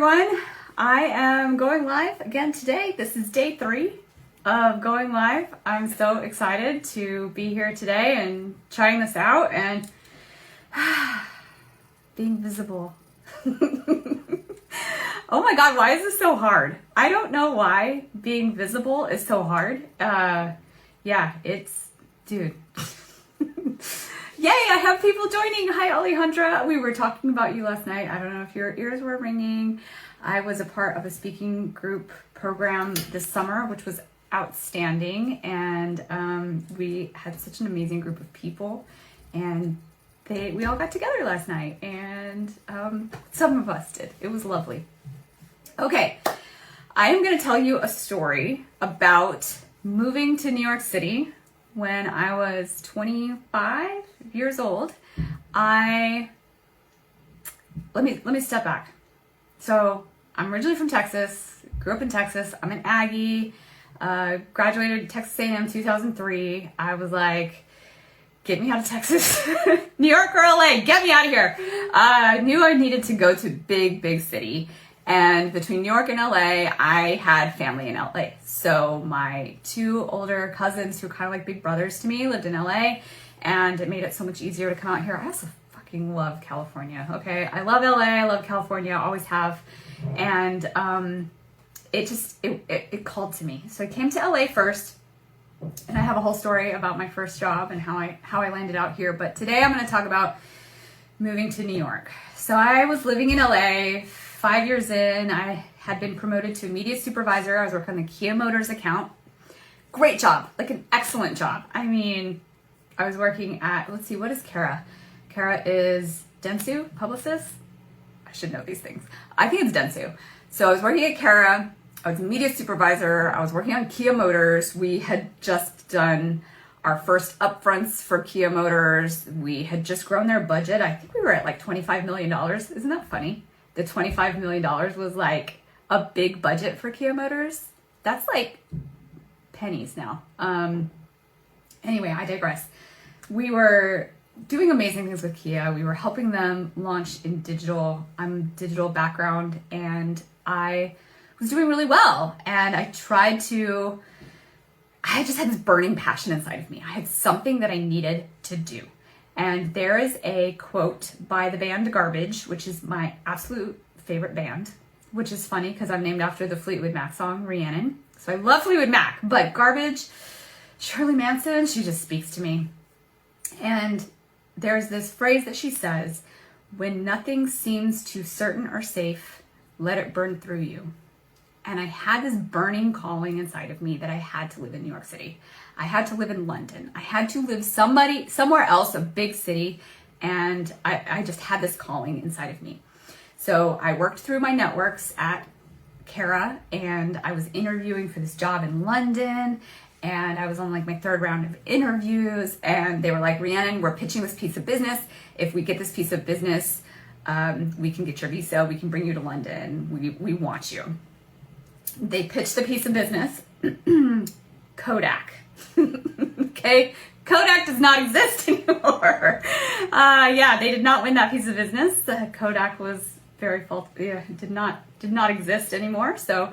everyone. I am going live again today. This is day 3 of going live. I'm so excited to be here today and trying this out and being visible. Oh my God, why is this so hard? I don't know why being visible is so hard. Yeah, it's, dude. Yay, I have people joining. Hi, Alejandra. We were talking about you last night. I don't know if your ears were ringing. I was a part of a speaking group program this summer, which was outstanding. And we had such an amazing group of people. And we all got together last night. And some of us did. It was lovely. Okay, I am going to tell you a story about moving to New York City when I was 25 years old. Let me step back. So I'm originally from Texas, grew up in Texas. I'm an Aggie, graduated Texas A&M 2003. I was like, get me out of Texas. New York or LA, get me out of here. I knew I needed to go to big city. And between New York and LA, I had family in LA. So my 2 older cousins, who are kind of like big brothers to me, lived in LA, and it made it so much easier to come out here. I also fucking love California, okay? I love LA, I love California, always have. And it called to me. So I came to LA first, and I have a whole story about my first job and how I landed out here. But today I'm gonna talk about moving to New York. So I was living in LA. 5 years in, I had been promoted to media supervisor. I was working on the Kia Motors account. Great job, like an excellent job. I mean, I was working at, let's see, what is Kara? Kara is Dentsu, publicist? I should know these things. I think it's Dentsu. So I was working at Kara. I was a media supervisor. I was working on Kia Motors. We had just done our first upfronts for Kia Motors. We had just grown their budget. I think we were at like $25 million. Isn't that funny? The $25 million was like a big budget for Kia Motors. That's like pennies now. Anyway, I digress. We were doing amazing things with Kia. We were helping them launch in digital. I'm a digital background, and I was doing really well. And I just had this burning passion inside of me. I had something that I needed to do. And there is a quote by the band Garbage, which is my absolute favorite band, which is funny because I'm named after the Fleetwood Mac song, Rhiannon. So I love Fleetwood Mac, but Garbage, Shirley Manson, she just speaks to me. And there's this phrase that she says, when nothing seems too certain or safe, let it burn through you. And I had this burning calling inside of me that I had to live in New York City. I had to live in London. I had to live somewhere else, a big city. And I just had this calling inside of me. So I worked through my networks at Kara, and I was interviewing for this job in London. And I was on like my 3rd round of interviews. And they were like, Rhiannon, we're pitching this piece of business. If we get this piece of business, we can get your visa. We can bring you to London. We want you. They pitched the piece of business, Kodak. Okay, Kodak does not exist anymore. Yeah, they did not win that piece of business. Kodak was very faulty. Yeah, did not exist anymore. So,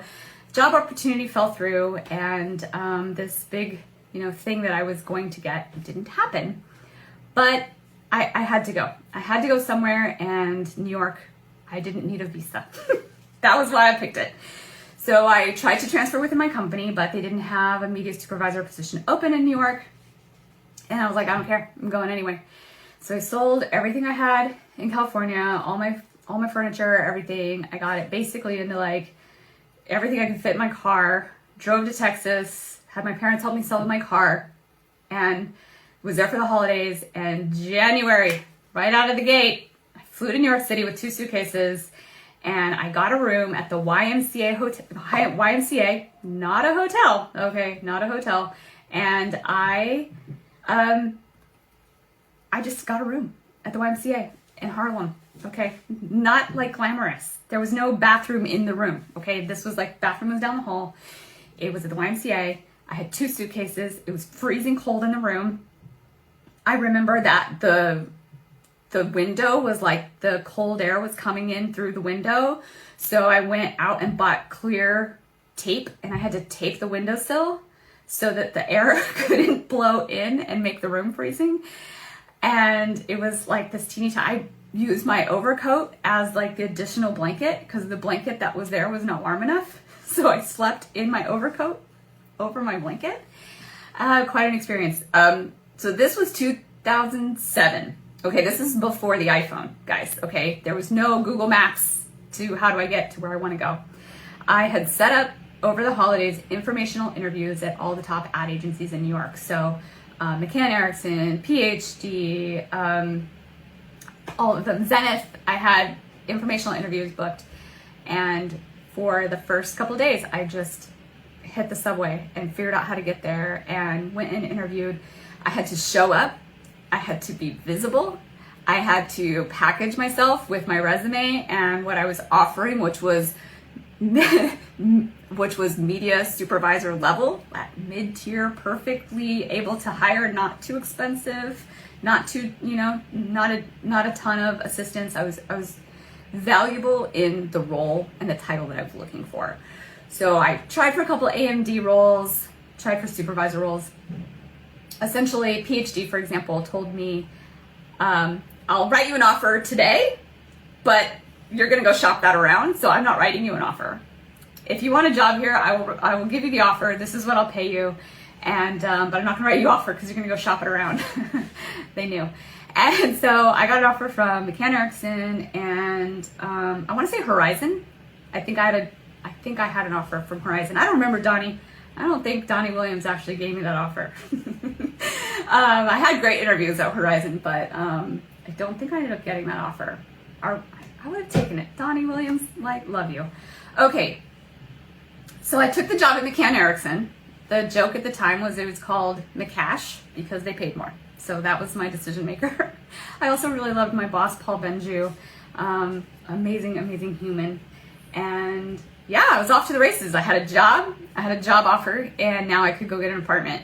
job opportunity fell through, and this big, thing that I was going to get didn't happen. But I had to go. I had to go somewhere, and New York, I didn't need a visa. That was why I picked it. So I tried to transfer within my company, but they didn't have a media supervisor position open in New York. And I was like, I don't care. I'm going anyway. So I sold everything I had in California, all my furniture, everything. I got it basically into like everything I could fit in my car, drove to Texas, had my parents help me sell my car, and was there for the holidays. And January, right out of the gate, I flew to New York City with 2 suitcases. And I got a room at the YMCA hotel, YMCA, not a hotel, okay, not a hotel. And I just got a room at the YMCA in Harlem, okay, not like glamorous. There was no bathroom in the room, okay. This was like, bathroom was down the hall. It was at the YMCA. I had 2 suitcases. It was freezing cold in the room. I remember that the the window was like, the cold air was coming in through the window. So I went out and bought clear tape, and I had to tape the windowsill so that the air couldn't blow in and make the room freezing. And it was like this teeny tiny, I used my overcoat as like the additional blanket because the blanket that was there was not warm enough. So I slept in my overcoat over my blanket. Quite an experience. So this was 2007. Okay, this is before the iPhone, guys. Okay, there was no Google Maps to how do I get to where I want to go. I had set up over the holidays informational interviews at all the top ad agencies in New York. So McCann, Erickson, PhD, all of them, Zenith. I had informational interviews booked, and for the first couple of days, I just hit the subway and figured out how to get there and went and interviewed. I had to show up. I had to be visible. I had to package myself with my resume and what I was offering, which was media supervisor level, at mid-tier, perfectly able to hire, not too expensive, not too, not a ton of assistance. I was valuable in the role and the title that I was looking for. So I tried for a couple of AMD roles, tried for supervisor roles. Essentially, PhD, for example, told me, I'll write you an offer today, but you're gonna go shop that around, so I'm not writing you an offer. If you want a job here, I will give you the offer. This is what I'll pay you, and but I'm not gonna write you an offer because you're gonna go shop it around. They knew. And so I got an offer from McCann Erickson and I want to say Horizon. I think I had an offer from Horizon. I don't remember Donnie. I don't think Donnie Williams actually gave me that offer. I had great interviews at Horizon, but I don't think I ended up getting that offer. Or I would have taken it. Donnie Williams, love you. Okay, so I took the job at McCann Erickson. The joke at the time was it was called McCash because they paid more. So that was my decision maker. I also really loved my boss, Paul Benju. Amazing, amazing human. And yeah, I was off to the races. I had a job offer, and now I could go get an apartment.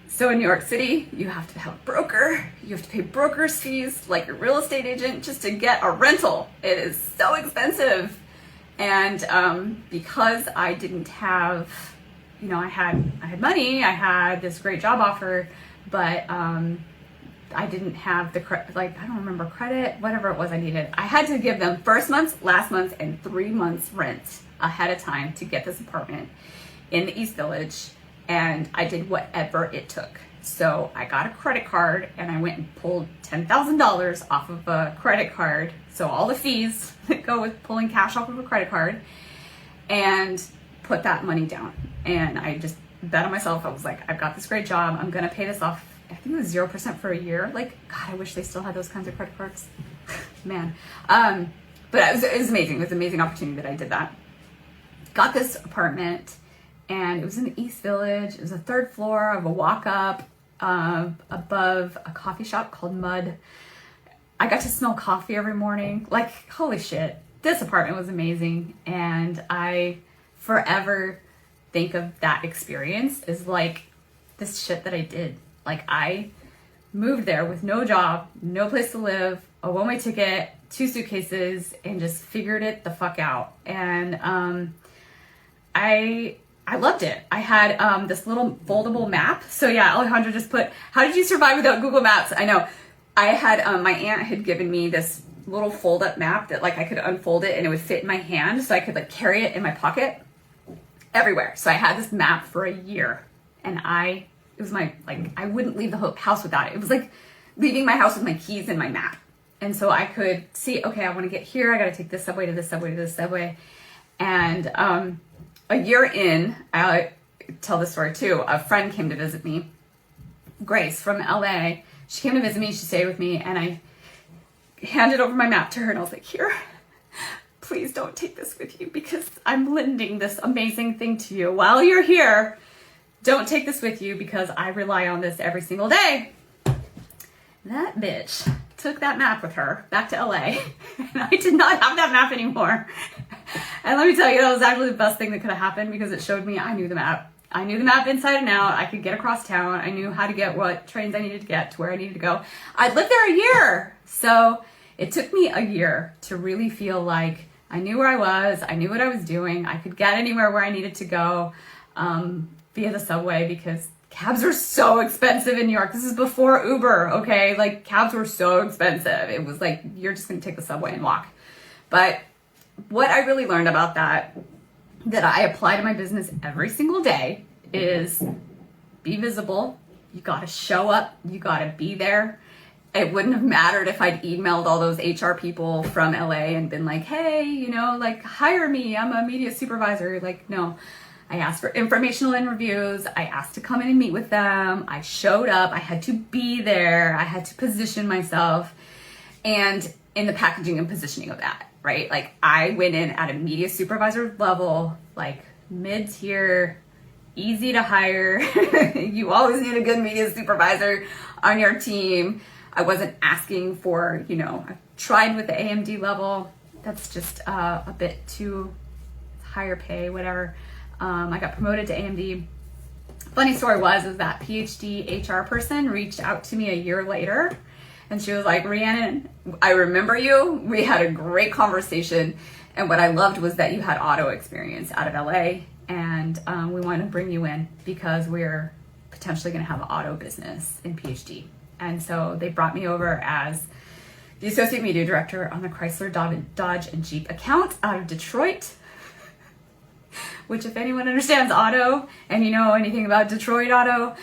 So in New York City, you have to have a broker. You have to pay broker's fees like a real estate agent just to get a rental. It is so expensive. And because I didn't have, I had money, I had this great job offer, but I didn't have I don't remember credit, whatever it was I needed. I had to give them first month's, last month's, and 3 months rent ahead of time to get this apartment in the East Village, and I did whatever it took. So I got a credit card, and I went and pulled $10,000 off of a credit card, so all the fees that go with pulling cash off of a credit card, and put that money down. And I just bet on myself. I was like, I've got this great job. I'm going to pay this off. I think it was 0% for a year. God, I wish they still had those kinds of credit cards. Man. But it was amazing. It was an amazing opportunity that I did that. Got this apartment, and it was in the East Village. It was a third floor of a walk-up above a coffee shop called Mud. I got to smell coffee every morning. Holy shit. This apartment was amazing. And I forever think of that experience as this shit that I did. I moved there with no job, no place to live, a one-way ticket, 2 suitcases, and just figured it the fuck out. And I loved it. I had this little foldable map. So yeah, Alejandro just put, how did you survive without Google Maps? I know. I had, my aunt had given me this little fold-up map that I could unfold it and it would fit in my hand, so I could carry it in my pocket everywhere. So I had this map for a year, and it was my, I wouldn't leave the house without it. It was like leaving my house with my keys and my map. And so I could see, okay, I want to get here. I got to take this subway to this subway to this subway. And a year in, I tell this story too. A friend came to visit me, Grace from LA. She came to visit me. She stayed with me, and I handed over my map to her, and I was like, here, please don't take this with you because I'm lending this amazing thing to you while you're here. Don't take this with you because I rely on this every single day. That bitch took that map with her back to LA, and I did not have that map anymore. And let me tell you, that was actually the best thing that could have happened because it showed me I knew the map. I knew the map inside and out. I could get across town. I knew how to get what trains I needed to get to where I needed to go. I'd lived there a year. So it took me a year to really feel like I knew where I was. I knew what I was doing. I could get anywhere where I needed to go via the subway, because cabs were so expensive in New York. This is before Uber, okay? Like, cabs were so expensive. It was like, you're just going to take the subway and walk. But what I really learned about that I apply to my business every single day is be visible. You got to show up. You got to be there. It wouldn't have mattered if I'd emailed all those HR people from LA and been like, hey, you know, like, hire me. I'm a media supervisor. Like, no. I asked for informational interviews. I asked to come in and meet with them. I showed up. I had to be there. I had to position myself. And in the packaging and positioning of that, right? Like, I went in at a media supervisor level, like mid-tier, easy to hire. You always need a good media supervisor on your team. I wasn't asking for, you know, I tried with the AMD level. That's just a bit too higher pay, whatever. I got promoted to AMD. Funny story is that PhD HR person reached out to me a year later, and she was like, Rhiannon, I remember you. We had a great conversation. And what I loved was that you had auto experience out of LA, and we want to bring you in because we're potentially going to have an auto business in PhD. And so they brought me over as the associate media director on the Chrysler, Dodge, and Jeep account out of Detroit, which, if anyone understands auto and you know anything about Detroit auto,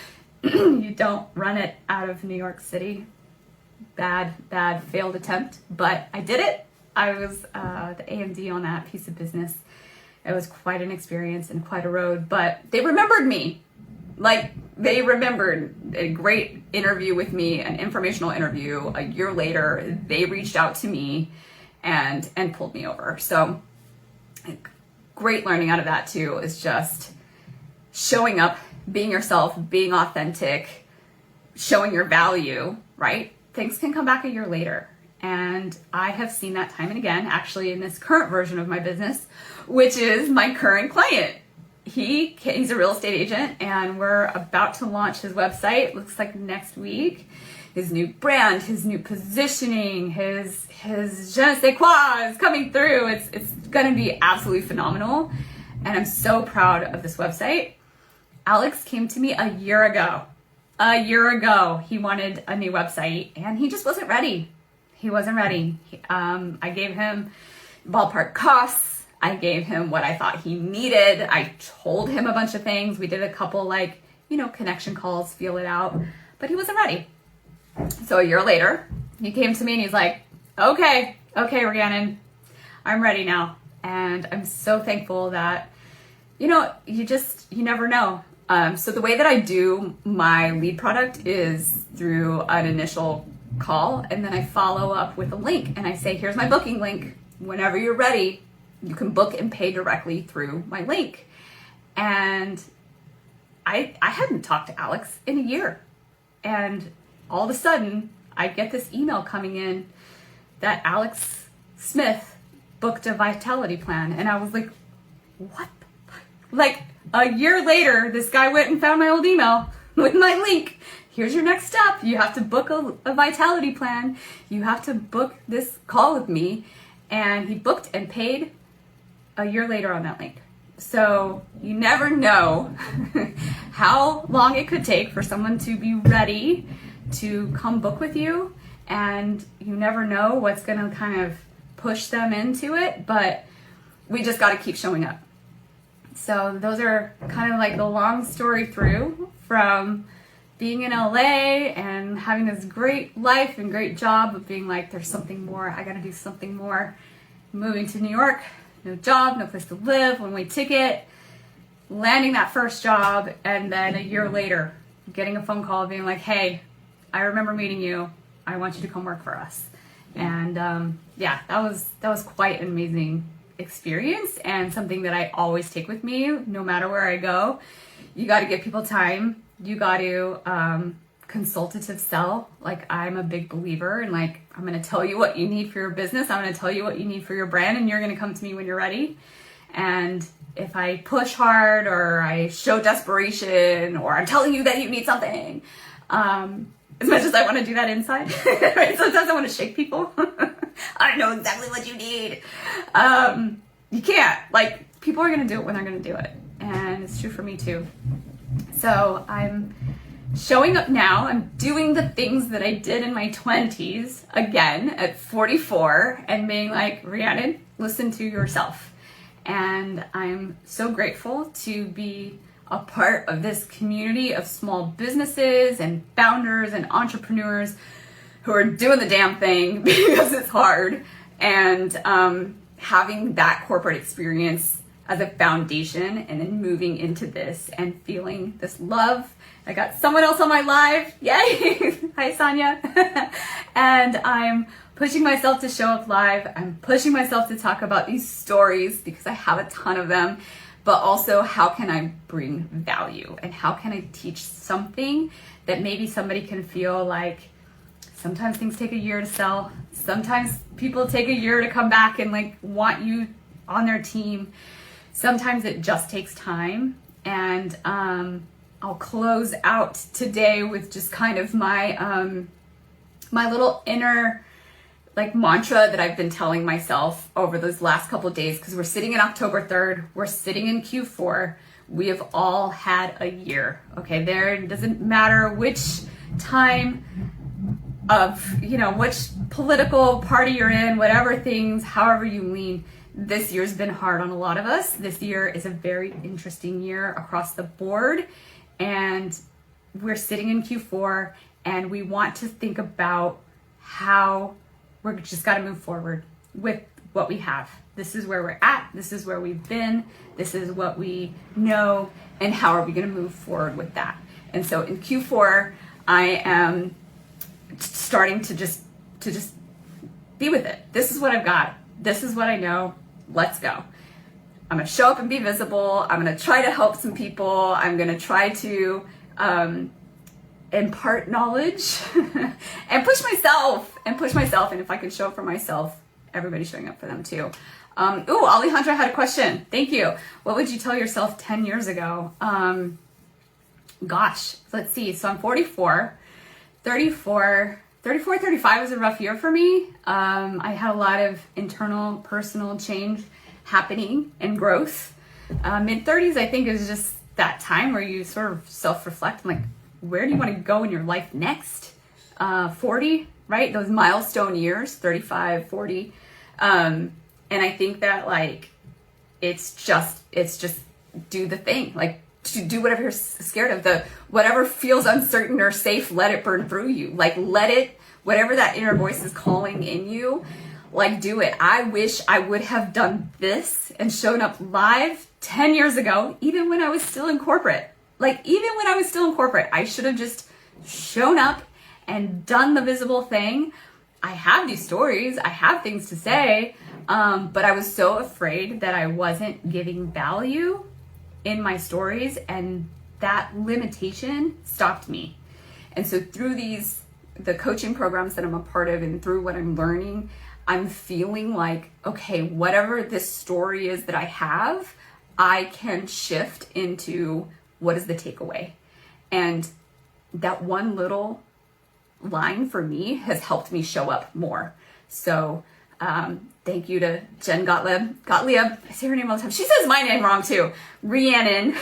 you don't run it out of New York City. Bad failed attempt, but I did it. I was the AMD on that piece of business. It was quite an experience and quite a road, but they remembered me. Like, they remembered a great interview with me, an informational interview. A year later, they reached out to me and pulled me over. So great learning out of that too is just showing up, being yourself, being authentic, showing your value, right? Things can come back a year later. And I have seen that time and again, actually, in this current version of my business, which is my current client. He's a real estate agent, and we're about to launch his website. Looks like next week. His new brand, his new positioning, his je ne sais quoi is coming through. It's going to be absolutely phenomenal. And I'm so proud of this website. Alex came to me a year ago. He wanted a new website, and he just wasn't ready. He wasn't ready. I gave him ballpark costs. I gave him what I thought he needed. I told him a bunch of things. We did a couple, connection calls, feel it out, but he wasn't ready. So a year later, he came to me and he's like, okay, Rhiannon, I'm ready now. And I'm so thankful that, you never know. So the way that I do my lead product is through an initial call, and then I follow up with a link, and I say, here's my booking link. Whenever you're ready, you can book and pay directly through my link. And I hadn't talked to Alex in a year. And all of a sudden, I get this email coming in that Alex Smith booked a vitality plan. And I was like, what? Like, a year later, this guy went and found my old email with my link. Here's your next step. You have to book a vitality plan. You have to book this call with me. And he booked and paid a year later on that link. So you never know how long it could take for someone to be ready to come book with you. And you never know what's going to kind of push them into it. But we just got to keep showing up. So those are kind of like the long story through from being in LA and having this great life and great job of being like, there's something more. I got to do something more. Moving to New York, no job, no place to live, one-way ticket, landing that first job, and then a year later, getting a phone call being like, hey, I remember meeting you. I want you to come work for us. And that was quite an amazing experience and something that I always take with me no matter where I go. You got to give people time. You got to consultative sell. Like, I'm a big believer in, like, I'm going to tell you what you need for your business. I'm going to tell you what you need for your brand, and you're going to come to me when you're ready. And if I push hard or I show desperation or I'm telling you that you need something, as much as I want to do that inside, right? Sometimes I want to shake people. I know exactly what you need. You can't. Like, people are going to do it when they're going to do it. And it's true for me too. So I'm showing up now. I'm doing the things that I did in my 20s again at 44 and being like, Rhiannon, listen to yourself. And I'm so grateful to be a part of this community of small businesses and founders and entrepreneurs who are doing the damn thing because it's hard, and having that corporate experience as a foundation and then moving into this and feeling this love. I got someone else on my live. Yay! Hi, Sonia. And I'm pushing myself to show up live. I'm pushing myself to talk about these stories because I have a ton of them, but also how can I bring value and how can I teach something that maybe somebody can feel like sometimes things take a year to sell. Sometimes people take a year to come back and like want you on their team. Sometimes it just takes time. And I'll close out today with just kind of my my little inner like mantra that I've been telling myself over those last couple of days, because we're sitting in October 3rd, we're sitting in Q4. We have all had a year. Okay, there doesn't matter which time of, you know, which political party you're in, whatever things, however you lean. This year's been hard on a lot of us. This year is a very interesting year across the board. And we're sitting in Q4 and we want to think about how we're just got to move forward with what we have. This is where we're at. This is where we've been. This is what we know. And how are we going to move forward with that? And so in Q4, I am starting to just be with it. This is what I've got. This is what I know. Let's go. I'm going to show up and be visible. I'm going to try to help some people. I'm going to try to impart knowledge and push myself. And if I can show up for myself, everybody's showing up for them too. Alejandra had a question. Thank you. What would you tell yourself 10 years ago? Gosh, let's see. So I'm 44. 35 was a rough year for me. I had a lot of internal personal change happening and growth. Mid-30s, I think, is just that time where you sort of self-reflect, like, where do you want to go in your life next? 40, right? Those milestone years, 35, 40. And I think that, like, it's just do the thing. Like, to do whatever you're scared of. Whatever feels uncertain or safe, let it burn through you. Like, let it, whatever that inner voice is calling in you, like, do it. I wish I would have done this and shown up live 10 years ago, even when I was still in corporate. Like, even when I was still in corporate, I should have just shown up and done the visible thing. I have these stories. I have things to say. But I was so afraid that I wasn't giving value in my stories, and that limitation stopped me. And so through the coaching programs that I'm a part of and through what I'm learning, I'm feeling like, okay, whatever this story is that I have, I can shift into what is the takeaway. And that one little line for me has helped me show up more. So thank you to Jen Gottlieb. I say her name all the time. She says my name wrong too. Rhiannon.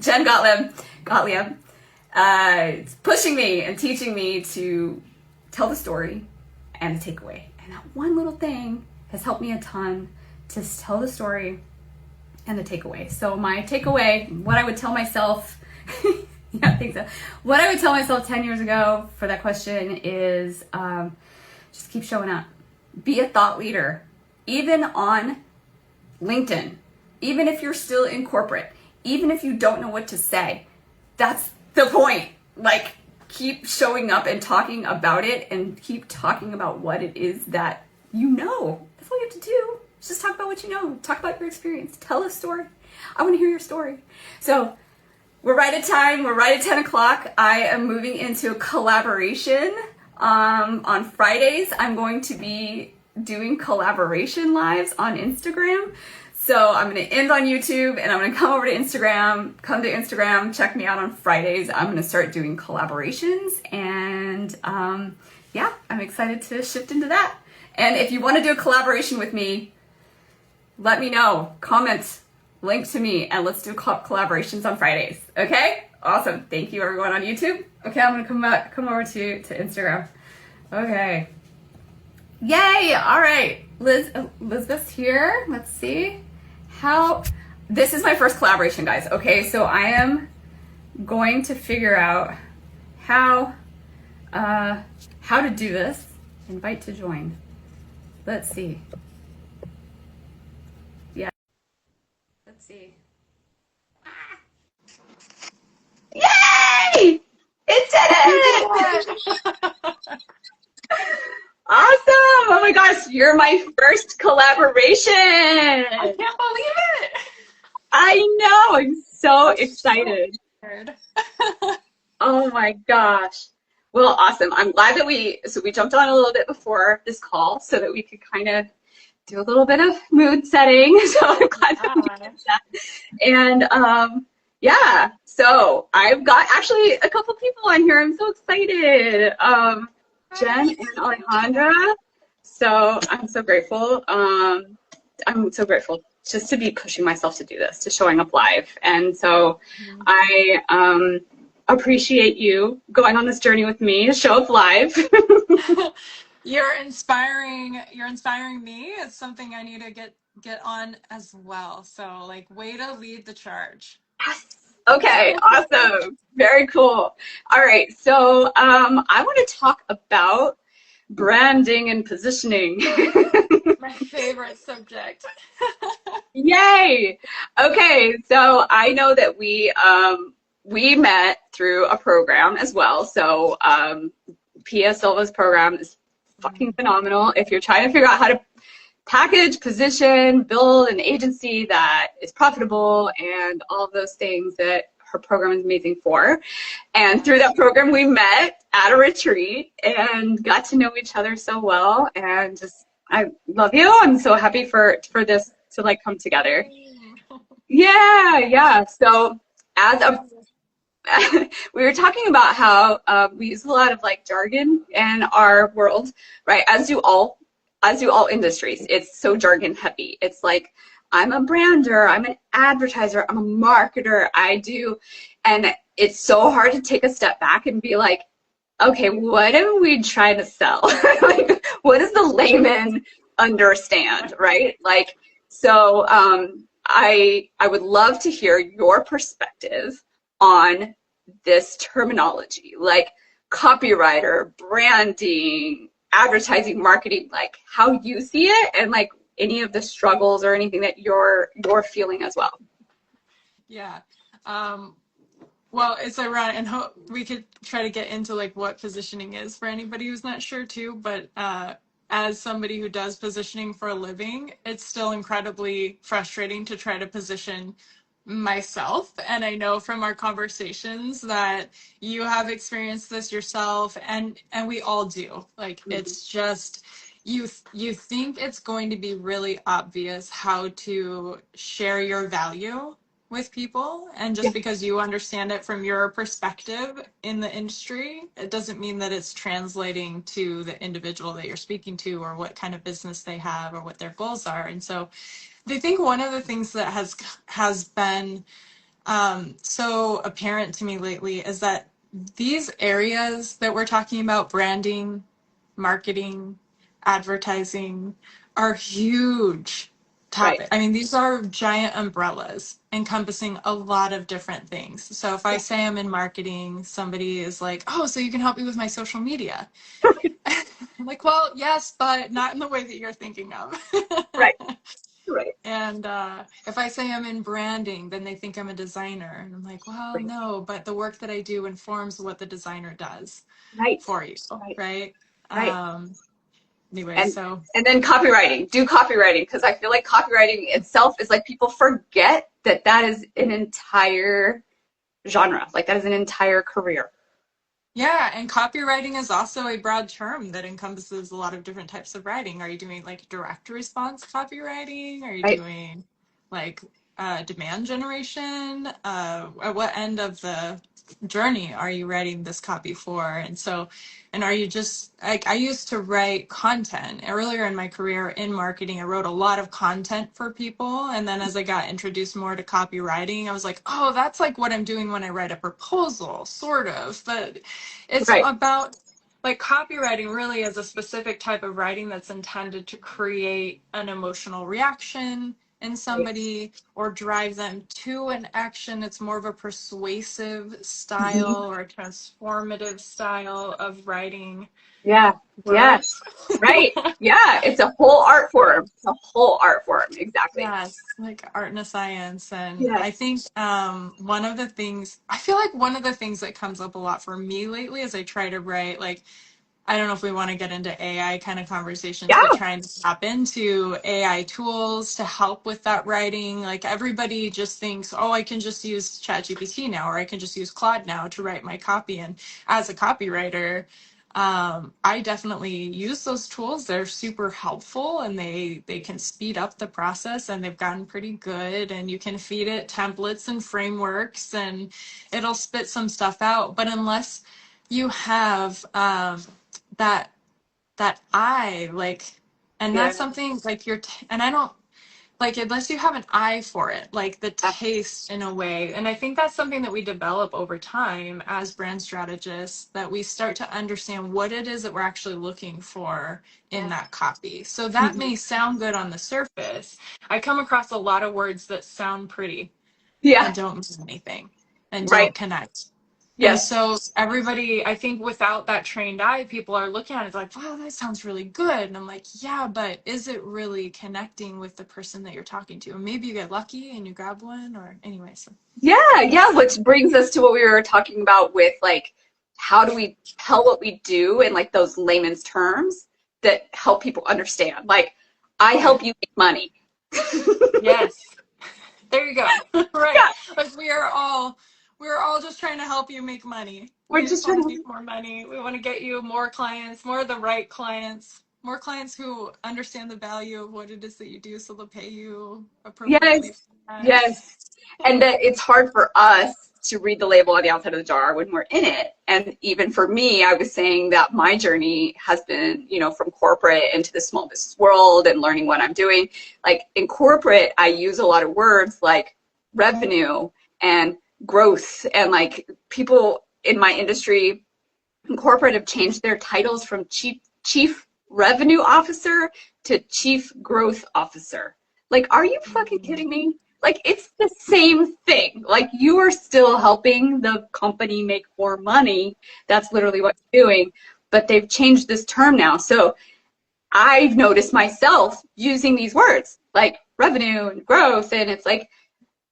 Jen Gottlieb. It's pushing me and teaching me to tell the story and the takeaway. And that one little thing has helped me a ton to tell the story and the takeaway. So my takeaway, what I would tell myself, yeah, I think so. What I would tell myself 10 years ago for that question is just keep showing up. Be a thought leader, even on LinkedIn, even if you're still in corporate, even if you don't know what to say. That's the point. Like, keep showing up and talking about it and keep talking about what it is that you know. That's all you have to do. Just talk about what you know. Talk about your experience. Tell a story. I want to hear your story. So we're right at time. We're right at 10 o'clock. I am moving into collaboration. On Fridays, I'm going to be doing collaboration lives on Instagram. So I'm going to end on YouTube and I'm going to come over to Instagram. Come to Instagram, check me out on Fridays. I'm going to start doing collaborations, and yeah, I'm excited to shift into that. And if you want to do a collaboration with me, let me know. Comment, link to me, and let's do collaborations on Fridays. Okay? Awesome. Thank you, everyone on YouTube. Okay, I'm gonna come over to Instagram. Okay. Yay! All right, Elizabeth's here. Let's see how. This is my first collaboration, guys. Okay, so I am going to figure out how to do this. Invite to join. Let's see. Yeah. Let's see. Yay! It did it! Awesome! Oh my gosh, you're my first collaboration! I can't believe it! I know, I'm so excited. Oh my gosh. Well, awesome. I'm glad that we jumped on a little bit before this call so that we could kind of do a little bit of mood setting. So I'm glad that we did that. And yeah, so I've got actually a couple people on here. I'm so excited. Jen and Alejandra. So I'm so grateful. I'm so grateful just to be pushing myself to do this, to showing up live. And so I appreciate you going on this journey with me to show up live. You're inspiring me. It's something I need to get on as well. So like, way to lead the charge. Yes. Okay, awesome. Very cool. All right, so I want to talk about branding and positioning. My favorite subject. Yay! Okay, so I know that we met through a program as well. So Pia Silva's program is fucking phenomenal. If you're trying to figure out how to package, position, build an agency that is profitable and all of those things, that her program is amazing for. And through that program, we met at a retreat and got to know each other so well. And just, I love you. I'm so happy for this to like come together. Yeah. So as a we were talking about how we use a lot of like jargon in our world, right? As do all industries. It's so jargon heavy. It's like, I'm a brander, I'm an advertiser, I'm a marketer, and it's so hard to take a step back and be like, okay, what are we trying to sell? Like, what does the layman understand, right? Like, so I would love to hear your perspective on this terminology, like copywriter, branding, advertising, marketing, like how you see it, and like any of the struggles or anything that you're feeling as well. Yeah. Well, it's ironic, and we could try to get into like what positioning is for anybody who's not sure too, but as somebody who does positioning for a living, it's still incredibly frustrating to try to position myself. And I know from our conversations that you have experienced this yourself, and we all do. Like, it's just, you think it's going to be really obvious how to share your value with people, and just because you understand it from your perspective in the industry, it doesn't mean that it's translating to the individual that you're speaking to, or what kind of business they have, or what their goals are. And so I think one of the things that has been so apparent to me lately is that these areas that we're talking about, branding, marketing, advertising, are huge topic. Right. I mean, these are giant umbrellas encompassing a lot of different things. So if I say I'm in marketing, somebody is like, oh, so you can help me with my social media. I'm like, well, yes, but not in the way that you're thinking of. Right. And if I say I'm in branding, then they think I'm a designer. And I'm like, well, no, but the work that I do informs what the designer does for you, right? Anyway, and then copywriting. Do copywriting, because I feel like copywriting itself is like, people forget that is an entire genre. Like, that is an entire career. Yeah, and copywriting is also a broad term that encompasses a lot of different types of writing. Are you doing like direct response copywriting? Are you doing like demand generation? At what end of the journey are you writing this copy for? And so, and are you just like, I used to write content earlier in my career in marketing. I wrote a lot of content for people. And then as I got introduced more to copywriting, I was like, oh, that's like what I'm doing when I write a proposal, sort of. But it's Right. about like copywriting really is a specific type of writing that's intended to create an emotional reaction in somebody or drive them to an action. It's more of a persuasive Mhm. style or a transformative style of writing Yeah. Yes. words. Right. Yeah. It's a whole art form. It's a whole art form. Exactly. Yes, like art and a science. And I Yes. think one of the things, I feel like one of the things that comes up a lot for me lately as I try to write, like, I don't know if we want to get into AI kind of conversations, but Yeah. trying to tap into AI tools to help with that writing. Like everybody just thinks, oh, I can just use ChatGPT now, or I can just use Claude now to write my copy. And as a copywriter, I definitely use those tools. They're super helpful and they can speed up the process and they've gotten pretty good. And you can feed it templates and frameworks and it'll spit some stuff out. But unless you have that that eye like and Yeah. that's something like and I don't like unless you have an eye for it, like the taste in a way. And I think that's something that we develop over time as brand strategists, that we start to understand what it is that we're actually looking for in Yeah. that copy. So that Mhm. may sound good on the surface. I come across a lot of words that sound pretty Yeah. and don't mean anything and Right. don't connect. And Yes. so everybody, I think without that trained eye, people are looking at it like, wow, that sounds really good. And I'm like, yeah, but is it really connecting with the person that you're talking to? And maybe you get lucky and you grab one or anyway. So Yeah. Yeah. Which brings us to what we were talking about with like, how do we tell what we do in like those layman's terms that help people understand? Like, I right. help you make money. Yes. There you go. Right. Yeah. Like we're all just trying to help you make money. We're We just just want trying to to, make more money. We want to get you more clients, more of the right clients, more clients who understand the value of what it is that you do so they'll pay you appropriately yes. for that. Yes. And that it's hard for us to read the label on the outside of the jar when we're in it. And even for me, I was saying that my journey has been, you know, from corporate into the small business world and learning what I'm doing. Like in corporate, I use a lot of words like revenue and growth, and like people in my industry in corporate have changed their titles from chief revenue officer to chief growth officer. Like, are you fucking kidding me? Like, it's the same thing. Like, you are still helping the company make more money. That's literally what you're doing. But they've changed this term now. So I've noticed myself using these words like revenue and growth. And it's like,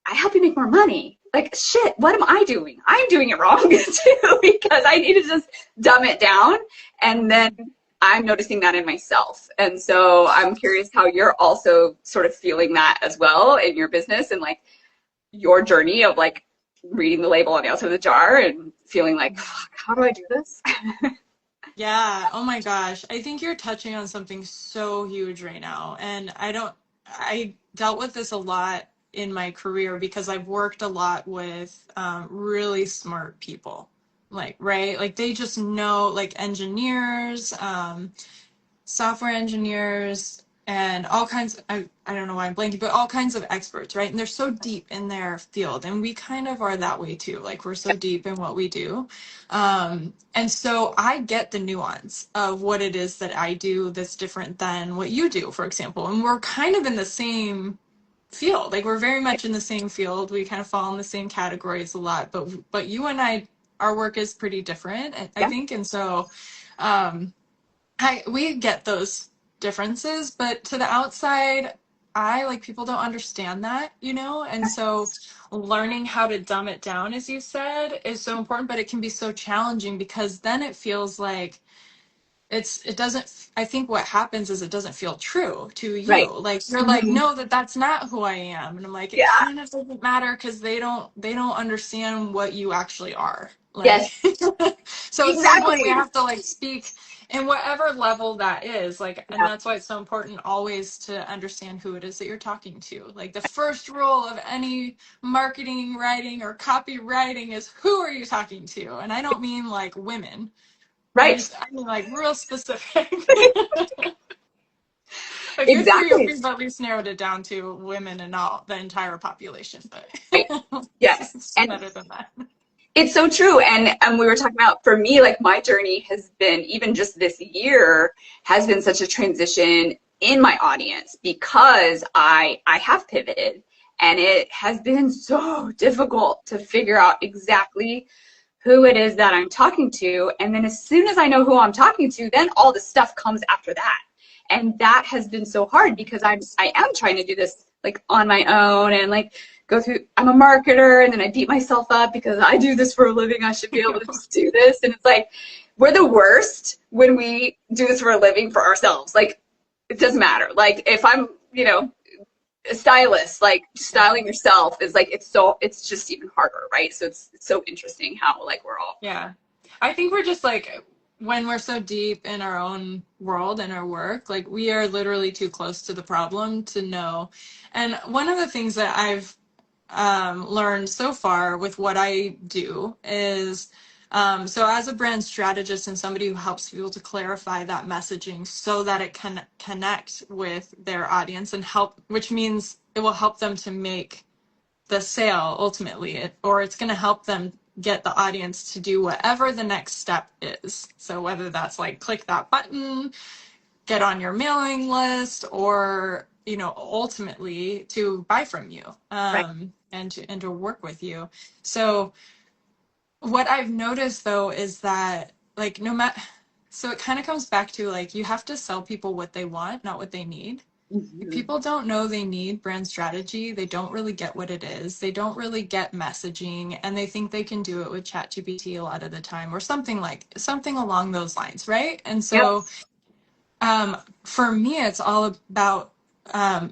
I help you make more money. Like, shit, what am I doing? I'm doing it wrong too, because I need to just dumb it down. And then I'm noticing that in myself. And so I'm curious how you're also sort of feeling that as well in your business and like your journey of like reading the label on the outside of the jar and feeling like, fuck, how do I do this? Yeah. Oh my gosh. I think you're touching on something so huge right now. And I dealt with this a lot in my career because I've worked a lot with really smart people. Like, right? Like they just know, like engineers, software engineers and all kinds I don't know why I'm blanking, but all kinds of experts, right? And they're so deep in their field and we kind of are that way too, like we're so deep in what we do. And so I get the nuance of what it is that I do that's different than what you do, for example, and we're kind of in the same field, like we're very much in the same field, we kind of fall in the same categories a lot, but you and I, our work is pretty different, I Yeah. think. And so we get those differences, but to the outside, I like people don't understand that, you know? And so learning how to dumb it down, as you said, is so important, but it can be so challenging because then it feels like it doesn't, I think what happens is it doesn't feel true to you. Right. Like you're like, Mhm. no, that's not who I am. And I'm like, it Yeah. kind of doesn't matter because they don't understand what you actually are. Like Yes. so at some point we Exactly. have to like speak and whatever level that is, like, and Yeah. that's why it's so important always to understand who it is that you're talking to. Like the first rule of any marketing writing or copywriting is, who are you talking to? And I don't mean like women. Right. I mean like real specific. But good for you if Exactly. you've at least narrowed it down to women and not the entire population, but Right. Yes. it's And better than that. it's so true. And we were talking about, for me, like my journey has been, even just this year, has been such a transition in my audience because I have pivoted, and it has been so difficult to figure out exactly who it is that I'm talking to. And then as soon as I know who I'm talking to, then all the stuff comes after that. And that has been so hard because I am trying to do this like on my own, and like go through, I'm a marketer, and then I beat myself up because I do this for a living. I should be able to just do this. And it's like, we're the worst when we do this for a living for ourselves. Like, it doesn't matter. Like, if I'm, a stylist, like styling yourself is like, it's just even harder, right? So it's so interesting how like we're all. Yeah. I think we're just like, when we're so deep in our own world and our work, like we are literally too close to the problem to know. And one of the things that I've learned so far with what I do is, so as a brand strategist and somebody who helps people to clarify that messaging so that it can connect with their audience and help, which means it will help them to make the sale ultimately, or it's going to help them get the audience to do whatever the next step is. So whether that's like click that button, get on your mailing list, or ultimately to buy from you, Right. and to work with you. So what I've noticed though is that like no matter, so it kind of comes back to like you have to sell people what they want, not what they need. If Mm-hmm. people don't know they need brand strategy, they don't really get what it is. They don't really get messaging, and they think they can do it with ChatGPT a lot of the time, or something along those lines, right? And Yep. so for me, it's all about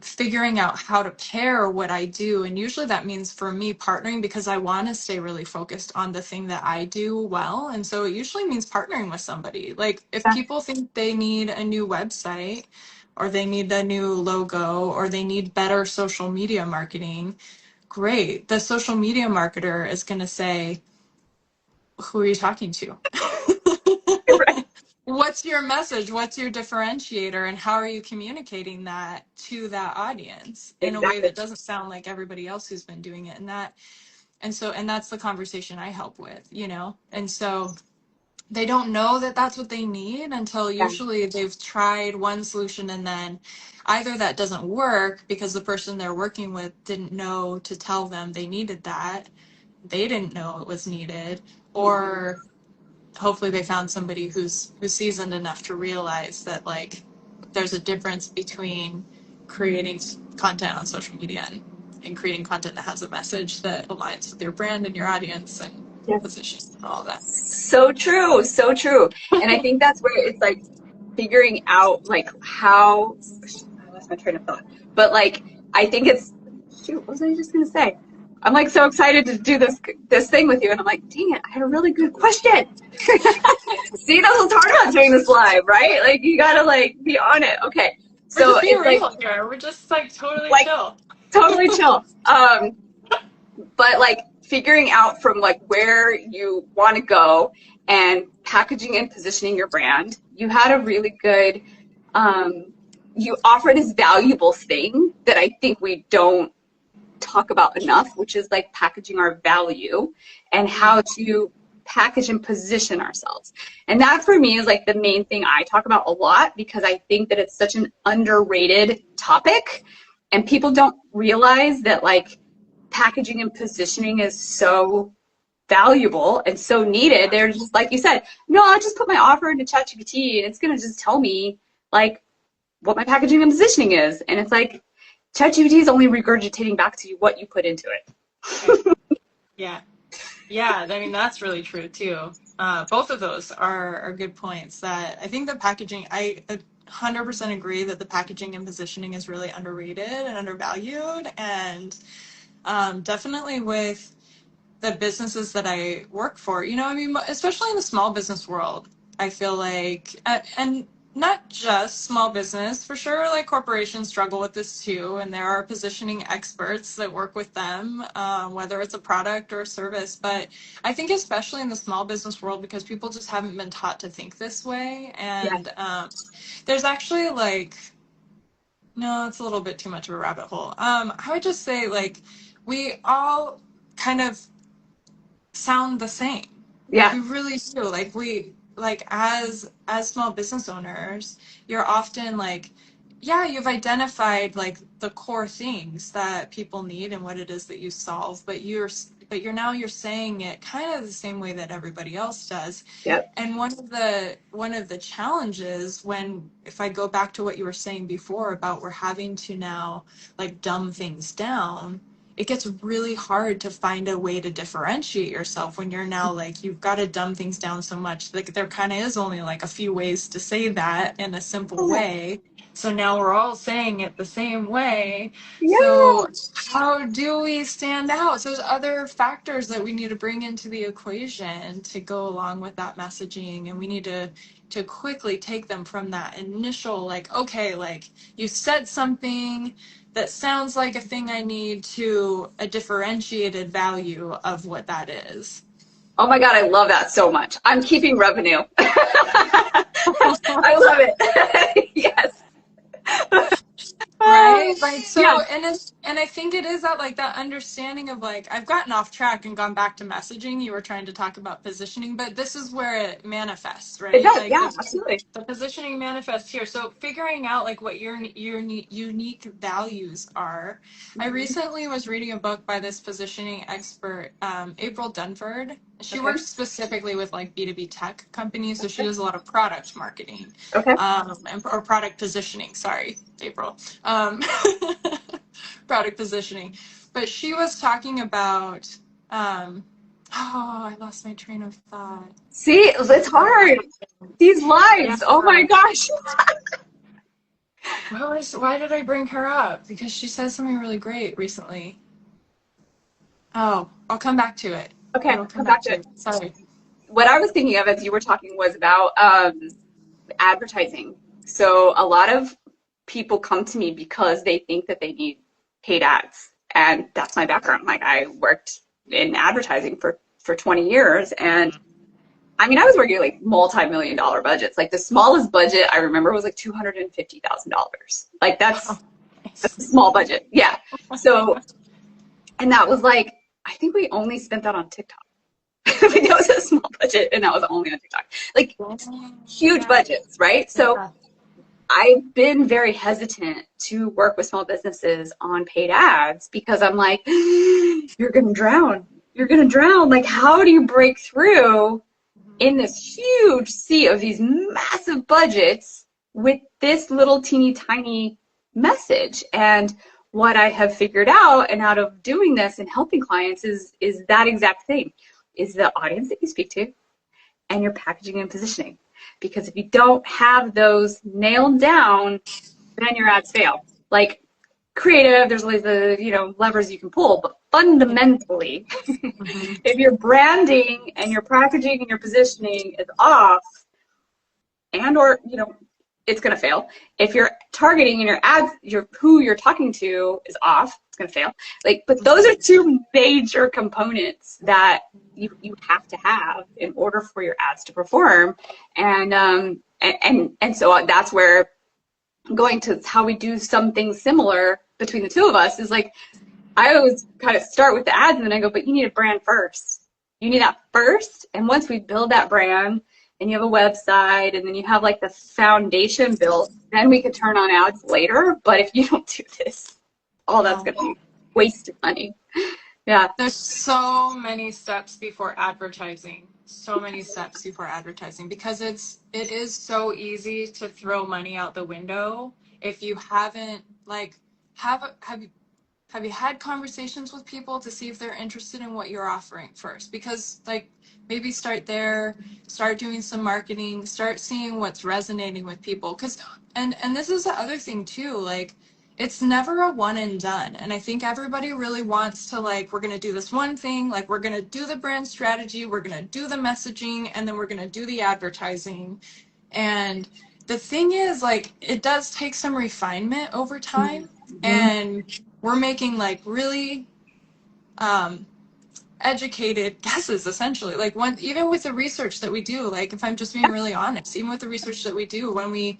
figuring out how to pair what I do. And usually that means for me partnering, because I want to stay really focused on the thing that I do well. And so it usually means partnering with somebody. Like if people think they need a new website, or they need a new logo, or they need better social media marketing, great. The social media marketer is going to say, who are you talking to? Right. What's your message? What's your differentiator? And how are you communicating that to that audience in a way Exactly. that doesn't sound like everybody else who's been doing it? And that's the conversation I help with, And so they don't know that that's what they need until Yeah. usually they've tried one solution, and then either that doesn't work because the person they're working with didn't know to tell them they needed that. They didn't know it was needed, Mm-hmm. or hopefully they found somebody who's seasoned enough to realize that like there's a difference between creating content on social media and creating content that has a message that aligns with your brand and your audience and Yes. position and all that. So true. So true. And I think that's where it's like figuring out like how, I lost my train of thought, but like I think it's, shoot, what was I just gonna say? I'm like so excited to do this thing with you, and I'm like, dang it, I had a really good question. See, that's what's hard about doing this live, right? Like you gotta like be on it. Okay, We're so just being it's real here. We're just like totally like chill. totally chill. But like figuring out from like where you want to go and packaging and positioning your brand, you had a really good, you offer this valuable thing that I think we don't talk about enough, which is like packaging our value and how to package and position ourselves. And that for me is like the main thing I talk about a lot, because I think that it's such an underrated topic, and people don't realize that like packaging and positioning is so valuable and so needed. They're just like you said, no, I'll just put my offer into ChatGPT and it's gonna just tell me like what my packaging and positioning is. And it's like ChatGPT is only regurgitating back to you what you put into it. Right. Yeah. Yeah, I mean, that's really true too. Both of those are good points. That I think the packaging, I 100% agree that the packaging and positioning is really underrated and undervalued. And definitely with the businesses that I work for, I mean, especially in the small business world, I feel like, and not just small business, for sure, like corporations struggle with this too. And there are positioning experts that work with them, whether it's a product or a service. But I think especially in the small business world, because people just haven't been taught to think this way. Yeah. And there's actually like, no, it's a little bit too much of a rabbit hole. I would just say like we all kind of sound the same. Like Yeah. we really do. Like we like as small business owners, you're often like, yeah, you've identified like the core things that people need and what it is that you solve, but you're now you're saying it kind of the same way that everybody else does. Yep. And one of the challenges when if I go back to what you were saying before about we're having to now like dumb things down, it gets really hard to find a way to differentiate yourself when you're now like you've got to dumb things down so much. Like there kind of is only like a few ways to say that in a simple way. So now we're all saying it the same way. Yeah. So how do we stand out? So there's other factors that we need to bring into the equation to go along with that messaging, and we need to quickly take them from that initial like, okay, like you said something that sounds like a thing I need to a differentiated value of what that is. Oh my God, I love that so much. I'm keeping revenue. I love it. Yes. Right? Like so Yeah. and I think it is that like that understanding of like I've gotten off track and gone back to messaging. You were trying to talk about positioning, but this is where it manifests, It right? does. Like Yeah, absolutely. the positioning manifests here. So figuring out like what your unique values are. I Mhm. recently was reading a book by this positioning expert, April Dunford. She Okay. works specifically with like B2B tech companies, so she does a lot of product marketing, Okay. or product positioning. Sorry, April. Um, product positioning. But she was talking about, I lost my train of thought. See, it's hard. These Yeah. lives. Oh my gosh. Why did I bring her up? Because she said something really great recently. Oh, I'll come back to it. Okay, It'll come come back back to to it. it. Sorry. What I was thinking of as you were talking was about advertising. So a lot of people come to me because they think that they need paid ads. And that's my background. Like I worked in advertising for 20 years. And I mean, I was working like multi-million dollar budgets. Like the smallest budget I remember was like $250,000. Like Oh, that's nice. a small budget. Yeah. So, and that was like, I think we only spent that on TikTok. Like that was a small budget and that was only on TikTok. Like huge Yeah. budgets, right? So Yeah. I've been very hesitant to work with small businesses on paid ads because I'm like, you're going to drown. You're going to drown. Like, how do you break through in this huge sea of these massive budgets with this little teeny tiny message? And what I have figured out and out of doing this and helping clients is that exact thing, is the audience that you speak to and your packaging and positioning. Because if you don't have those nailed down, then your ads fail. Like creative, there's always the levers you can pull, but fundamentally, Mhm. if your branding and your packaging and your positioning is off, and or it's gonna fail. If your targeting and your ads, who you're talking to is off, it's gonna fail. Like, but those are two major components that you have to have in order for your ads to perform. And so that's where going to how we do some things similar between the two of us is like I always kind of start with the ads and then I go, but you need a brand first. You need that first. And once we build that brand and you have a website and then you have like the foundation built, then we could turn on ads later. But if you don't do this, all that's going to be wasted money. Yeah. There's so many steps before advertising. So many steps before advertising because it is so easy to throw money out the window if you haven't like have you had conversations with people to see if they're interested in what you're offering first? Because like maybe start there, start doing some marketing, start seeing what's resonating with people. Cause and this is the other thing too, like it's never a one and done. And I think everybody really wants to like, we're going to do this one thing, like we're going to do the brand strategy, we're going to do the messaging, and then we're going to do the advertising. And the thing is, like, it does take some refinement over time. And we're making like really educated guesses, essentially. Like, even with the research that we do, like, if I'm just being really honest, even with the research that we do, when we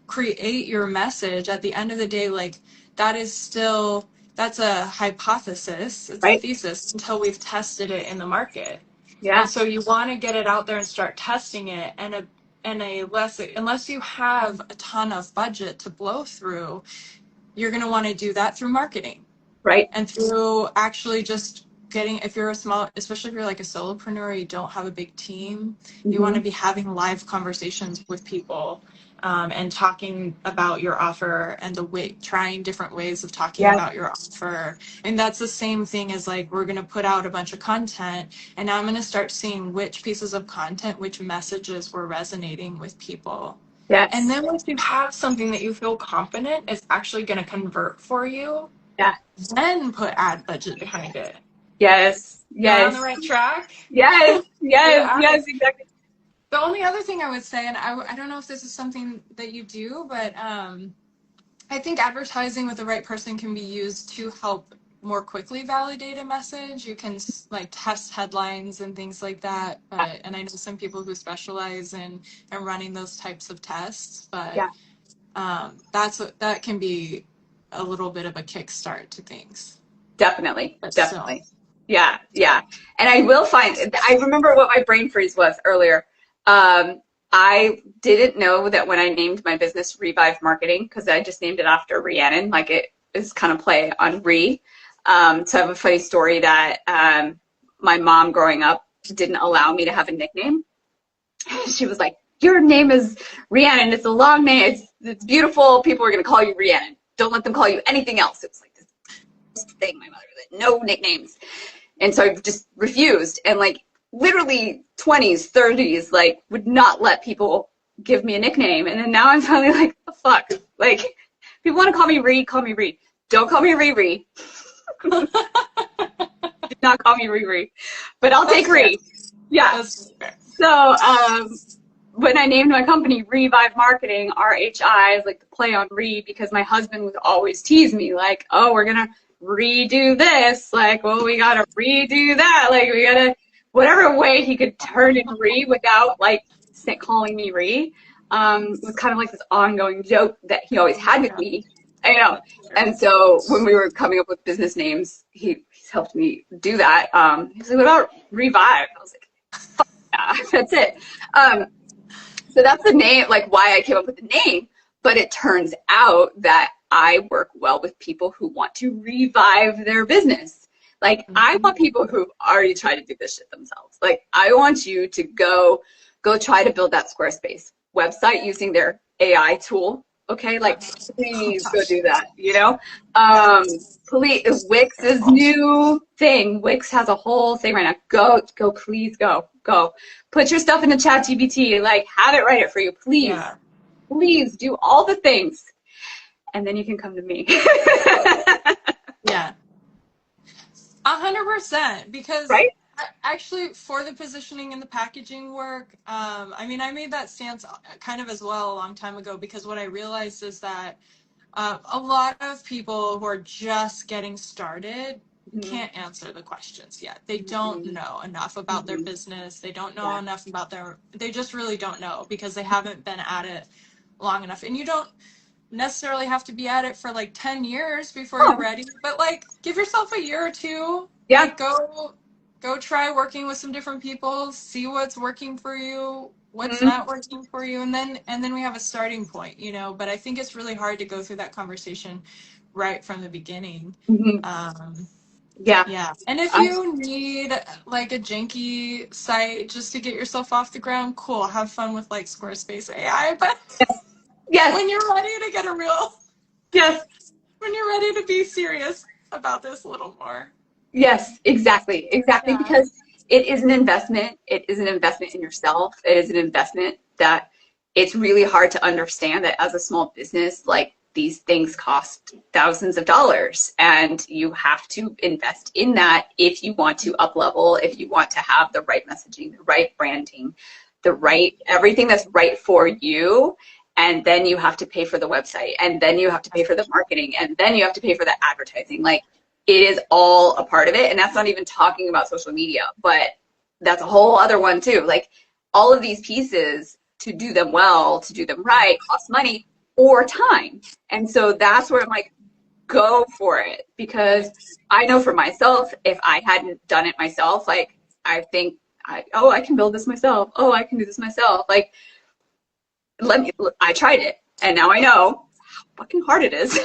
create your message, at the end of the day, like, that's a hypothesis, it's a thesis until we've tested it in the market. And so you want to get it out there and start testing it, and unless you have a ton of budget to blow through, you're going to want to do that through marketing, and through actually just getting, if you're especially if you're like a solopreneur, you don't have a big team, you want to be having live conversations with people, and talking about your offer, and trying different ways of talking about your offer. And that's the same thing as like, we're going to put out a bunch of content, and now I'm going to start seeing which pieces of content, which messages were resonating with people. And then once you have something that you feel confident is actually going to convert for you, then put ad budget behind it. You're on the right track. Yes, exactly. The only other thing I would say, and I don't know if this is something that you do, but I think advertising with the right person can be used to help more quickly validate a message. You can like test headlines and things like that. And I know some people who specialize in running those types of tests, but that can be a little bit of a kickstart to things. Definitely. Yeah. And I remember what my brain freeze was earlier. I didn't know that when I named my business Revive Marketing, because I just named it after Rhiannon, like it is kind of play on Re. So I have a funny story that my mom growing up didn't allow me to have a nickname. She was like, your name is Rhiannon. It's a long name. It's beautiful. People are going to call you Rhiannon. Don't let them call you anything else. It was like this thing, my mother, that no nicknames. And so I just refused. And like literally 20s, 30s, like would not let people give me a nickname. And then now I'm finally like, the fuck? Like, people want to call me Ree. Don't call me Riri. Do not call me Riri. But I'll take Ree. Yeah. So when I named my company Revive Marketing, RHI, is like the play on Re, because my husband would always tease me like, oh, we're going to redo this. Like, well, we got to redo that. Like, we got to, whatever way he could turn it Re without like calling me Re, was kind of like this ongoing joke that he always had with me. I know. And so when we were coming up with business names, he's helped me do that. He was like, what about Revive? I was like, fuck yeah, that's it. So that's the name, like why I came up with the name. But it turns out that I work well with people who want to revive their business. Like, I want people who already tried to do this shit themselves. Like, I want you to go try to build that Squarespace website using their AI tool. Okay, like, please go do that, you know? Please, Wix's new thing. Wix has a whole thing right now. Please go. Put your stuff in the ChatGPT, like, have it write it for you, please. Yeah. Please do all the things. And then you can come to me. Yeah. 100%, because right? Actually, for the positioning and the packaging work, I mean, I made that stance kind of as well a long time ago, because what I realized is that a lot of people who are just getting started can't answer the questions yet. They don't know enough about their business. They don't know enough about they just really don't know, because they haven't been at it long enough. And you don't necessarily have to be at it for like 10 years before you're ready, but like give yourself a year or two. Yeah. Like, go try working with some different people, see what's working for you, what's not working for you, and then we have a starting point, you know. But I think it's really hard to go through that conversation right from the beginning. Yeah. And if you need like a janky site just to get yourself off the ground, cool. Have fun with like Squarespace AI. But when you're ready to get when you're ready to be serious about this a little more. Yes, exactly. Yeah. Because it is an investment. It is an investment in yourself. It is an investment that it's really hard to understand that as a small business, like these things cost thousands of dollars, and you have to invest in that if you want to up level, if you want to have the right messaging, the right branding, the right everything that's right for you. And then you have to pay for the website, and then you have to pay for the marketing, and then you have to pay for the advertising. Like, it is all a part of it. And that's not even talking about social media, but that's a whole other one too. Like, all of these pieces, to do them well, to do them right, cost money or time. And so that's where I'm like, go for it. Because I know for myself, if I hadn't done it myself, like, I think, I can build this myself. Oh, I can do this myself. Like, I tried it, and now I know how fucking hard it is.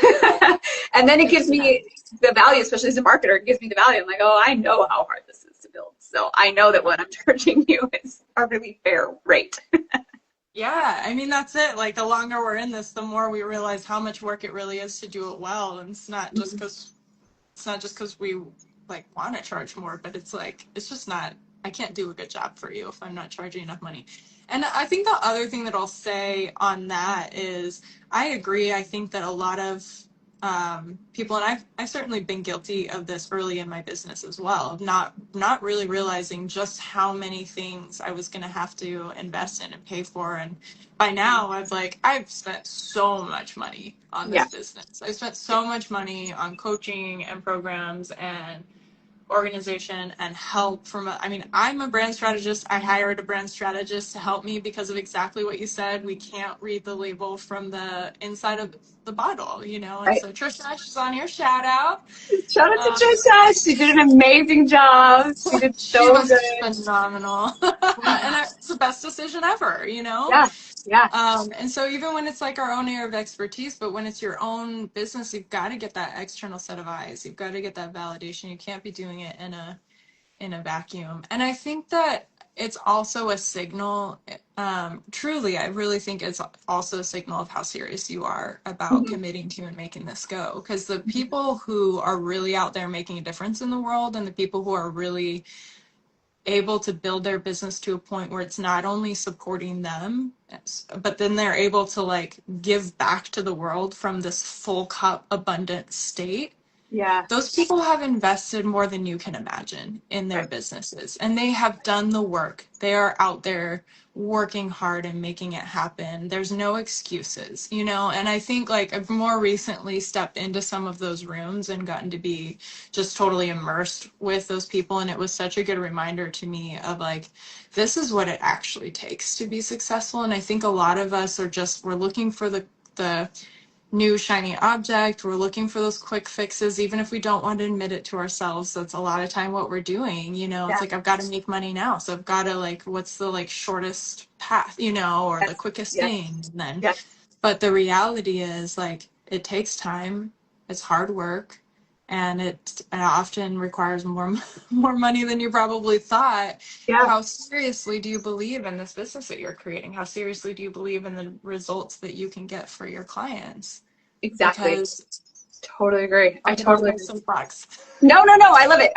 And then it gives me the value, especially as a marketer, it gives me the value. I'm like, oh, I know how hard this is to build. So I know that what I'm charging you is a really fair rate. Yeah, I mean, that's it. Like, the longer we're in this, the more we realize how much work it really is to do it well. And it's not just because we like want to charge more, but it's like, it's just not, I can't do a good job for you if I'm not charging enough money. And I think the other thing that I'll say on that is, I agree. I think that a lot of people, and I've certainly been guilty of this early in my business as well, of not really realizing just how many things I was going to have to invest in and pay for. And by now I've spent so much money on this business. I've spent so much money on coaching and programs and organization and help from I'm a brand strategist. I hired a brand strategist to help me because of exactly what you said. We can't read the label from the inside of the bottle, and Right. so Trisha, she's on here, shout out To Trisha. She did an amazing job. She did so was good. phenomenal. And it's the best decision ever. Yeah. And so even when it's like our own area of expertise, but when it's your own business, you've got to get that external set of eyes. You've got to get that validation. You can't be doing it in a vacuum. And I think that it's also a signal, truly, I really think it's also a signal of how serious you are about committing to and making this go. Because the people who are really out there making a difference in the world, and the people who are really able to build their business to a point where it's not only supporting them, but then they're able to like give back to the world from this full cup abundant state. Yeah. Those people have invested more than you can imagine in their businesses, and they have done the work. They are out there working hard and making it happen. There's no excuses, and I think like I've more recently stepped into some of those rooms and gotten to be just totally immersed with those people, and it was such a good reminder to me of like, this is what it actually takes to be successful. And I think a lot of us we're looking for the new shiny object. We're looking for those quick fixes, even if we don't want to admit it to ourselves. That's a lot of time what we're doing. It's like, I've got to make money now, so I've got to like, what's the like shortest path, or the quickest thing. And then, but the reality is like, it takes time. It's hard work, and it often requires more money than you probably thought. How seriously do you believe in this business that you're creating? How seriously do you believe in the results that you can get for your clients? Exactly. Because Totally agree. I totally agree. Soapbox. No. I love it.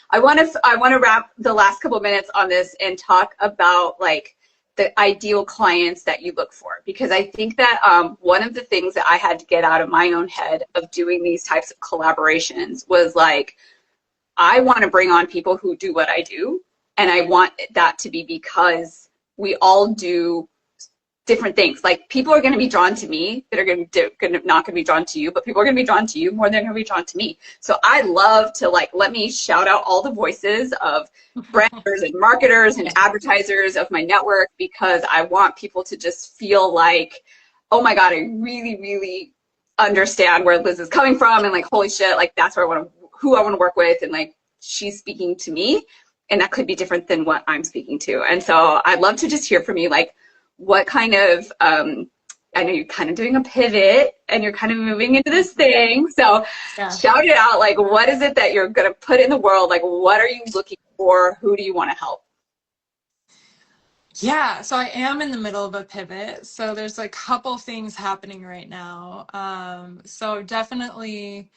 I want to wrap the last couple of minutes on this and talk about like the ideal clients that you look for, because I think that one of the things that I had to get out of my own head of doing these types of collaborations was like, I want to bring on people who do what I do, and I want that to be because we all do different things. Like, people are going to be drawn to me that are not going to be drawn to you, but people are going to be drawn to you more than they're going to be drawn to me. So I love to like, let me shout out all the voices of branders and marketers and advertisers of my network, because I want people to just feel like, oh my God, I really, really understand where Liz is coming from, and like, holy shit, like that's who I want to work with, and like, she's speaking to me, and that could be different than what I'm speaking to. And so I'd love to just hear from you, like, what kind of, I know you're kind of doing a pivot and you're kind of moving into this thing. So shout it out. Like, what is it that you're going to put in the world? Like, what are you looking for? Who do you want to help? Yeah, so I am in the middle of a pivot. So there's a couple things happening right now. So definitely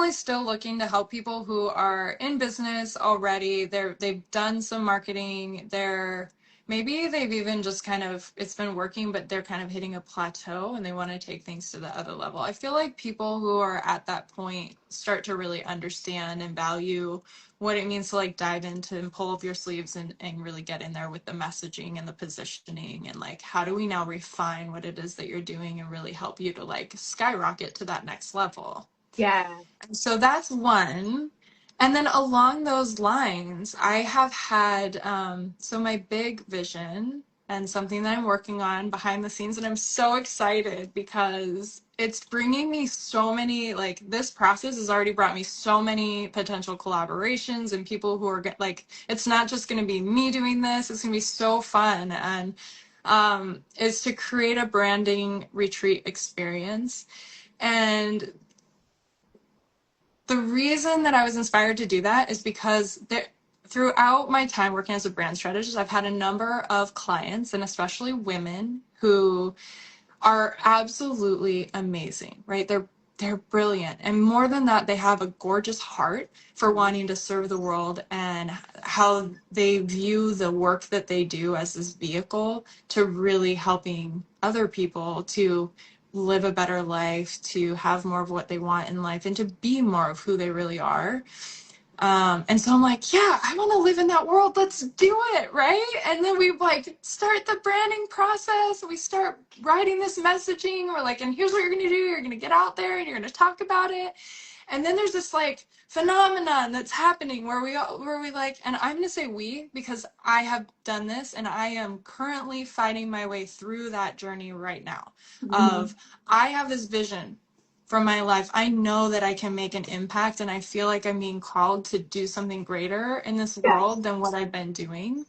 still looking to help people who are in business already. They've done some marketing. They're maybe they've even just kind of, it's been working, but they're kind of hitting a plateau and they want to take things to the other level. I feel like people who are at that point start to really understand and value what it means to like dive into and pull up your sleeves and really get in there with the messaging and the positioning and like, how do we now refine what it is that you're doing and really help you to like skyrocket to that next level? Yeah. So that's one. And then along those lines, I have had, so my big vision and something that I'm working on behind the scenes, and I'm so excited because it's bringing me so many, like this process has already brought me so many potential collaborations and people who are like, it's not just going to be me doing this, it's going to be so fun. And is to create a branding retreat experience. And the reason that I was inspired to do that is because throughout my time working as a brand strategist, I've had a number of clients, and especially women, who are absolutely amazing, right? They're brilliant. And more than that, they have a gorgeous heart for wanting to serve the world and how they view the work that they do as this vehicle to really helping other people to live a better life, to have more of what they want in life, and to be more of who they really are. And so I'm like, yeah, I want to live in that world. Let's do it, right? And then we like start the branding process. We start writing this messaging. We're like, and here's what you're going to do. You're going to get out there and you're going to talk about it. And then there's this like phenomenon that's happening where we like, and I'm going to say we, because I have done this and I am currently fighting my way through that journey right now of I have this vision from my life. I know that I can make an impact and I feel like I'm being called to do something greater in this world than what I've been doing.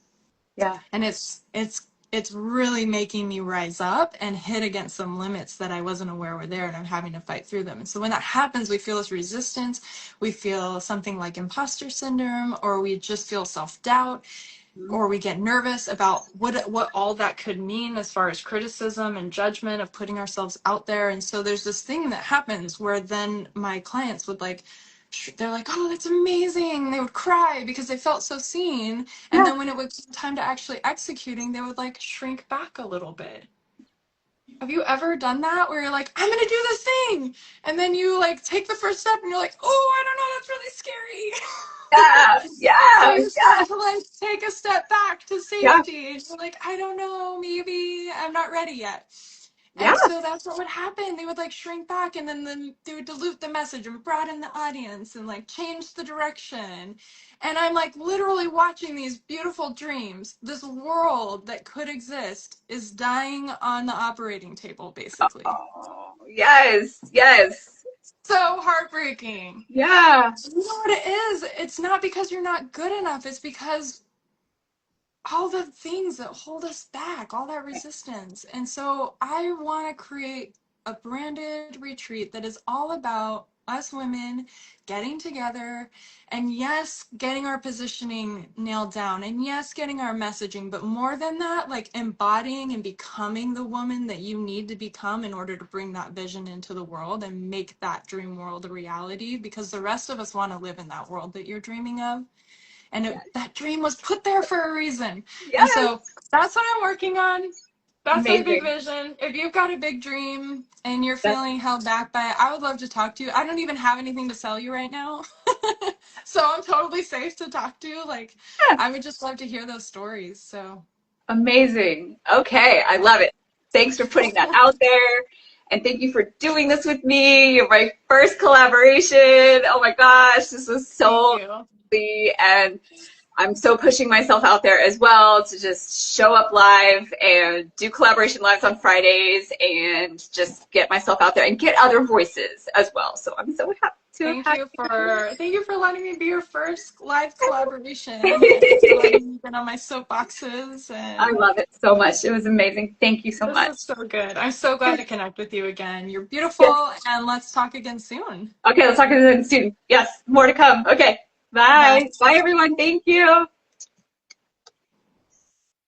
Yeah. And it's really making me rise up and hit against some limits that I wasn't aware were there, and I'm having to fight through them. And so when that happens, we feel this resistance, we feel something like imposter syndrome, or we just feel self-doubt, or we get nervous about what all that could mean as far as criticism and judgment of putting ourselves out there. And so there's this thing that happens where then my clients would like, they're like, oh, that's amazing. They would cry because they felt so seen. And then when it was time to actually executing, they would like shrink back a little bit. Have you ever done that where you're like, I'm going to do this thing. And then you like take the first step and you're like, oh, I don't know, that's really scary. Yeah. Yeah. So you Yeah. start to like take a step back to Yeah. safety. And you're like, I don't know, maybe I'm not ready yet. Yeah. And so that's what would happen. They would like shrink back, and then they would dilute the message and broaden the audience and like change the direction. And I'm like literally watching these beautiful dreams. This world that could exist is dying on the operating table, basically. Oh, yes. Yes. So heartbreaking. Yeah. You know what it is? It's not because you're not good enough. It's because all the things that hold us back, all that resistance. And so I want to create a branded retreat that is all about us women getting together and yes, getting our positioning nailed down, and yes, getting our messaging, but more than that, like embodying and becoming the woman that you need to become in order to bring that vision into the world and make that dream world a reality, because the rest of us want to live in that world that you're dreaming of. And that dream was put there for a reason. Yes. And so that's what I'm working on. That's my big Amazing. vision. If you've got a big dream and you're feeling held back by it, I would love to talk to you. I don't even have anything to sell you right now. So I'm totally safe to talk to. Like, I would just love to hear those stories. So Amazing. Okay. I love it. Thanks for putting that out there. And thank you for doing this with me. You're my first collaboration. Oh my gosh, this was so lovely. And I'm so pushing myself out there as well to just show up live and do collaboration lives on Fridays and just get myself out there and get other voices as well. So I'm so happy to thank you for letting me be your first live collaboration. Thank you for letting me get on my soapboxes. And I love it so much. It was amazing. Thank you so much. This is so good. I'm so glad to connect with you again. You're beautiful, and let's talk again soon. Okay, let's talk again soon. Yes, more to come. Okay, bye. Bye, everyone. Thank you.